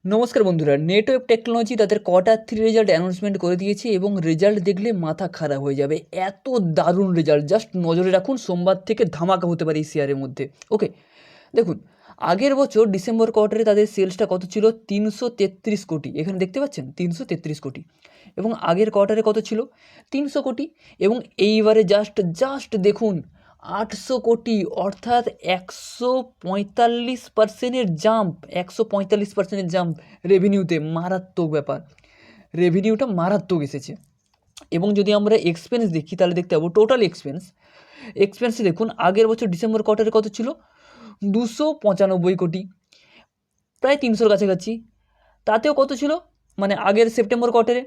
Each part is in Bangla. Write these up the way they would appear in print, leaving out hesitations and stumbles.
নমস্কার বন্ধুরা, নেটওয়েব টেকনোলজি তাদের Q3 রেজাল্ট অ্যানাউন্সমেন্ট করে দিয়েছে এবং রেজাল্ট দেখলে মাথা খারাপ হয়ে যাবে। এত দারুণ রেজাল্ট, জাস্ট নজরে রাখুন, সোমবার থেকে ধামাকা হতে পারে এই শেয়ারের মধ্যে। ওকে, দেখুন, আগের বছর ডিসেম্বর কোয়ার্টারে তাদের সেলসটা কত ছিল? 333 কোটি। এখানে দেখতে পাচ্ছেন 333 কোটি। এবং আগের কোয়ার্টারে কত ছিল? 300 কোটি। এবং এইবারে জাস্ট দেখুন, 800 কোটি, অর্থাৎ 145%-এর জাম্প, 145%-এর জাম্প রেভিনিউতে। মারাত্মক ব্যাপার, রেভিনিউটা মারাত্মক এসেছে। এবং যদি আমরা এক্সপেন্স দেখি তাহলে দেখতে পাবো টোটাল এক্সপেন্সে দেখুন, আগের বছর ডিসেম্বর কোয়ার্টারে কত ছিল? 295 কোটি, প্রায় 300-র কাছাকাছি। তাতেও কত ছিল, মানে আগের সেপ্টেম্বর কোয়ার্টারে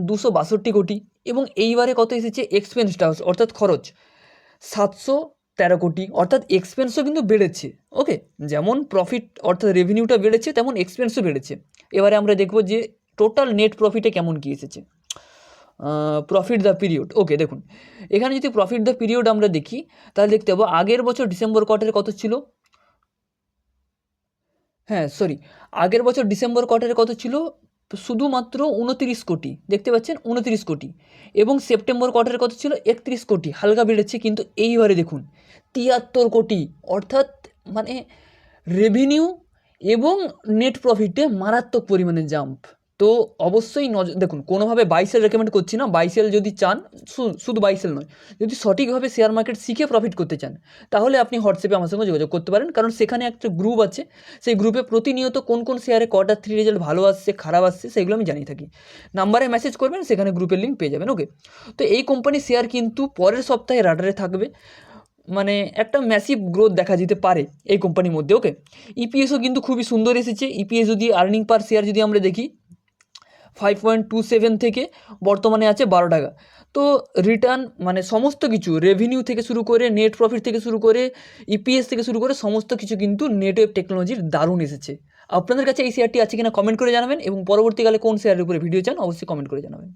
262 কোটি। এবং এইবারে কত এসেছে এক্সপেন্সটা, অর্থাৎ খরচ, 713 কোটি। অর্থাৎ এক্সপেন্সও কিন্তু বেড়েছে। ওকে, যেমন প্রফিট অর্থাৎ রেভিনিউটা বেড়েছে, তেমন এক্সপেন্সও বেড়েছে। এবারে আমরা দেখব যে টোটাল নেট প্রফিটে কেমন কী এসেছে, প্রফিট দ্য পিরিয়ড। ওকে, দেখুন, এখানে যদি প্রফিট দ্য পিরিয়ড আমরা দেখি তাহলে দেখতে পাবো আগের বছর ডিসেম্বর কোয়ার্টারে কত ছিল, আগের বছর ডিসেম্বর কোয়ার্টারে কত ছিল? শুধুমাত্র 29 কোটি, দেখতে পাচ্ছেন 29 কোটি। এবং সেপ্টেম্বর কোয়ার্টারে কত ছিল? 31 কোটি, হালকা বেড়েছে। কিন্তু এইবারে দেখুন 73 কোটি, অর্থাৎ মানে রেভিনিউ এবং নেট প্রফিটে মারাত্মক পরিমাণে জাম্প। তো অবশ্যই দেখুন, কোনোভাবে বাই সেল রেকমেন্ড করছি না। বাই সেল যদি চান, শুধু বাই সেল নয়, যদি সঠিকভাবে শেয়ার মার্কেট শিখে প্রফিট করতে চান, তাহলে আপনি হোয়াটসঅ্যাপে আমার সঙ্গে যোগাযোগ করতে পারেন। কারণ সেখানে একটা গ্রুপ আছে, সেই গ্রুপে প্রতিনিয়ত কোন শেয়ারে Q3 রেজাল্ট ভালো আসছে, খারাপ আসছে, সেগুলো আমি জানিয়ে থাকি। নাম্বারে মেসেজ করবেন, সেখানে গ্রুপের লিঙ্ক পেয়ে যাবেন। ওকে, তো এই কোম্পানির শেয়ার কিন্তু পরের সপ্তাহে রাডারে থাকবে, মানে একটা ম্যাসিভ গ্রোথ দেখা যেতে পারে এই কোম্পানির মধ্যে। ওকে, ইপিএসও কিন্তু খুবই সুন্দর এসেছে। ইপিএস যদি আর্নিং পার শেয়ার যদি আমরা দেখি, 5.27 থেকে বর্তমানে আছে 12 টাকা। তো রিটার্ন, মানে সমস্ত কিছু, রেভিনিউ থেকে শুরু করে, নেট প্রফিট থেকে শুরু করে, ইপিএস থেকে শুরু করে, সমস্ত কিছু কিন্তু নেটওয়েব টেকনোলজির দারুণ এসেছে। আপনাদের কাছে এই শেয়ারটি আছে কিনা কমেন্ট করে জানাবেন, এবং পরবর্তীকালে কোন শেয়ারের উপরে ভিডিও চান অবশ্যই কমেন্ট করে জানাবেন।